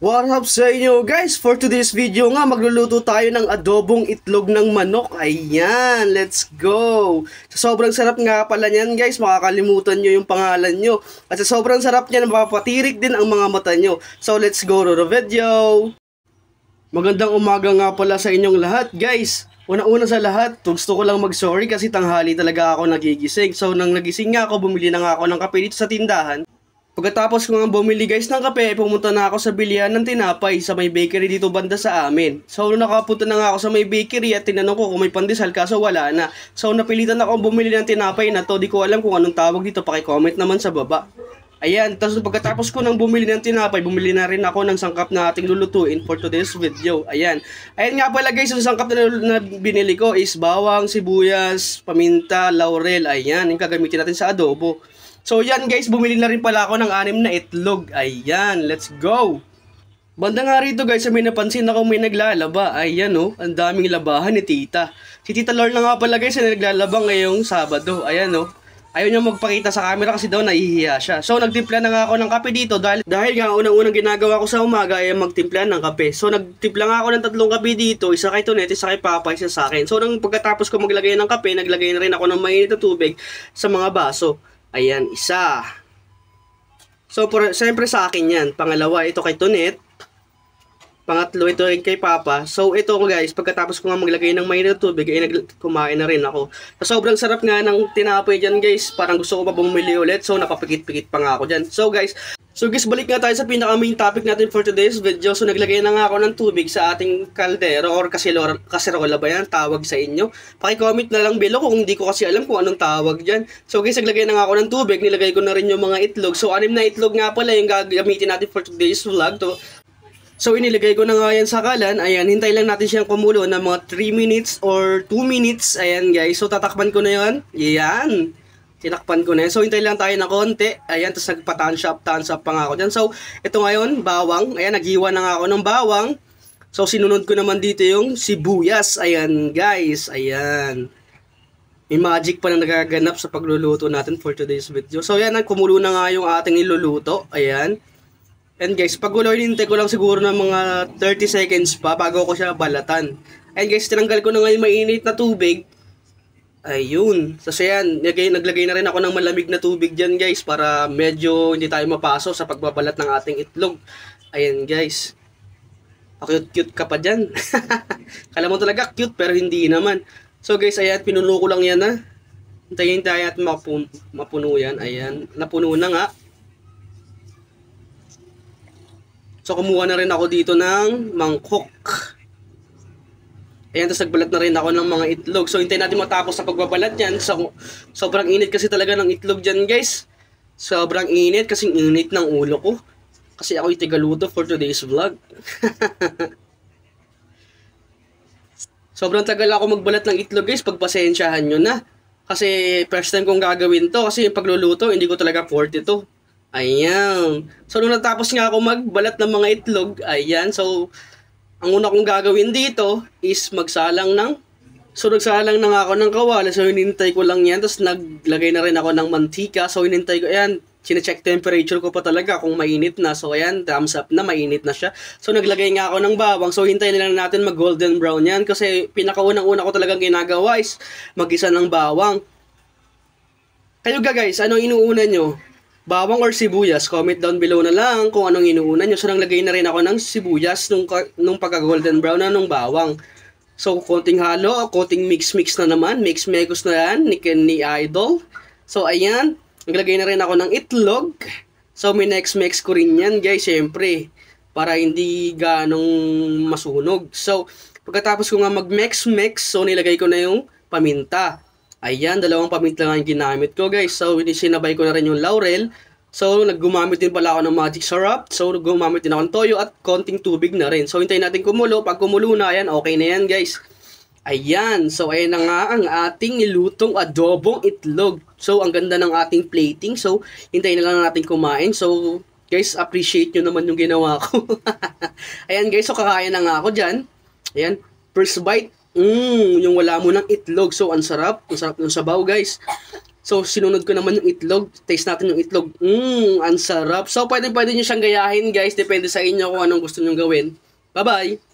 What up sa inyo guys? For today's video nga, magluluto tayo ng adobong itlog ng manok. Ayan, let's go! Sa sobrang sarap nga pala niyan guys, makakalimutan nyo yung pangalan nyo. At sa sobrang sarap niyan, mapapatirik din ang mga mata nyo. So let's go to the video! Magandang umaga nga pala sa inyong lahat guys. Una-una sa lahat, gusto ko lang mag-sorry kasi tanghali talaga ako nagigising. So nang nagising nga ako, bumili na nga ako ng kape dito sa tindahan. Pagkatapos ko nga bumili guys ng kape, pumunta na ako sa bilihan ng tinapay sa may bakery dito banda sa amin. So nakapunta na nga ako sa may bakery at tinanong ko kung may pandesal kaso wala na. So napilitan ako bumili ng tinapay na to, di ko alam kung anong tawag dito, paki-comment naman sa baba. Ayan, tapos pagkatapos ko nang bumili ng tinapay, bumili na rin ako ng sangkap na ating lulutuin for today's video. Ayan. Ayan nga pala guys, yung sangkap na binili ko is bawang, sibuyas, paminta, laurel. Ayan, yung gagamitin natin sa adobo. So yan guys, bumili na rin pala ako ng 6 na itlog. Ayan, let's go! Banda nga rito guys, may napansin ako may naglalaba. Ayan oh, ang daming labahan ni tita. Si tita Lord na nga pala guys, na naglalaba ngayong Sabado. Ayan oh, ayaw niya magpakita sa camera kasi daw nahihiya siya. So nagtimpla na nga ako ng kape dito dahil nga unang-unang ginagawa ko sa umaga ay magtimpla ng kape. So nagtimpla nga ako ng 3 kape dito, isa kay Tonet, isa kay Papa, isa sa akin. So nang pagkatapos ko maglagay ng kape, naglagay na rin ako ng mainit na tubig sa mga baso. Ayan, isa. So, siyempre sa akin yan. Pangalawa, ito kay Tonet. Pangatlo, ito rin kay Papa. So, ito guys, pagkatapos ko nga maglagay ng mainit na tubig, ay kumain na rin ako. So, sobrang sarap nga ng tinapay dyan guys. Parang gusto ko pa bumili ulit. So, napapikit-pikit pa nga ako dyan. So guys, balik nga tayo sa pinaka-main topic natin for today's video. So naglagay na nga ako ng tubig sa ating kaldero or kaserola ba yan tawag sa inyo. Paki-comment na lang below kung hindi ko kasi alam kung anong tawag dyan. So guys, naglagay na nga ako ng tubig, nilagay ko na rin yung mga itlog. So 6 na itlog nga pala yung gagamitin natin for today's vlog to. So inilagay ko na nga yan sa kalan. Ayan, hintay lang natin siyang kumulo ng mga 3 minutes or 2 minutes. Ayan guys, so tatakpan ko na yan. Ayan. Tinakpan ko na yan. So, hintay lang tayo ng konti. Ayan, tapos nagpa-thumbs up pa nga ako dyan. So, ito ngayon, bawang. Ayan, naghiwa na nga ako ng bawang. So, sinunod ko naman dito yung sibuyas. Ayan, guys. Ayan. May magic pa na nagaganap sa pagluluto natin for today's video. So, ayan, kumulo na nga yung ating niluluto. Ayan. And guys, pagulo, hinintay ko lang siguro ng mga 30 seconds pa bago ko siya balatan. Ayan, guys, tinanggal ko na nga yung mainit na tubig. Ayun. So yan, naglagay na rin ako ng malamig na tubig dyan guys para medyo hindi tayo mapaso sa pagbabalat ng ating itlog. Ayan guys. Cute-cute ka pa dyan. Kala mo talaga cute pero hindi naman. So guys, ayan, pinuno ko lang yan ha. Hintayin tayo at mapuno yan. Ayan, napuno na nga. So kumuha na rin ako dito ng mangkok. Ayan, tapos nagbalat na rin ako ng mga itlog. So, hintayin natin matapos sa pagbabalat yan. So, sobrang init kasi talaga ng itlog dyan, guys. Sobrang init kasing init ng ulo ko. Kasi ako itigaluto for today's vlog. Sobrang tagal ako magbalat ng itlog, guys. Pagpasensyahan nyo na. Kasi first time kong gagawin to. Kasi yung pagluluto, hindi ko talaga forte to. Ayan. So, nung natapos nga ako magbalat ng mga itlog, ayan. So, ang una kong gagawin dito is nagsalang na nga ako ng kawali. So, hinintay ko lang yan. Tapos, naglagay na rin ako ng mantika. So, hinintay ko, ayan, sine-check temperature ko pa talaga kung mainit na. So, ayan, thumbs up na, mainit na siya. So, naglagay nga ako ng bawang. So, hintayin na lang natin mag-golden brown yan. Kasi, pinakaunang-una ko talagang ginagawa is mag-isa ng bawang. Kayo guys, anong inuuna nyo? Bawang or sibuyas? Comment down below na lang kung anong inuuna nyo. So, naglagay na rin ako ng sibuyas nung pagka-golden brown na nung bawang. So, konting halo, konting mix-mix na naman. Mix-megos na yan ni Idol. So, ayan. Naglagay na rin ako ng itlog. So, may next-mix ko rin yan, guys, syempre. Para hindi ganong masunog. So, pagkatapos ko nga mag-mix-mix, so, nilagay ko na yung paminta. Ayan, 2 paminta nga yung ginamit ko guys. So, sinabay ko na rin yung laurel. So, naggumamit din pala ako ng magic syrup. So, naggumamit din ako ng toyo at konting tubig na rin. So, hintayin natin kumulo. Pag kumulo na, ayan, okay na yan guys. Ayan, so ayan na nga ang ating nilutong adobong itlog. So, ang ganda ng ating plating. So, hintayin na lang natin kumain. So, guys, appreciate nyo naman yung ginawa ko. Ayan guys, so kakain na nga ako dyan. Ayan, first bite. Yung wala mo ng itlog. So, ang sarap ng sabaw, guys. So, sinunod ko naman yung itlog. Taste natin yung itlog. Ang sarap. So, pwede nyo siyang gayahin, guys. Depende sa inyo kung anong gusto nyo gawin. Bye-bye!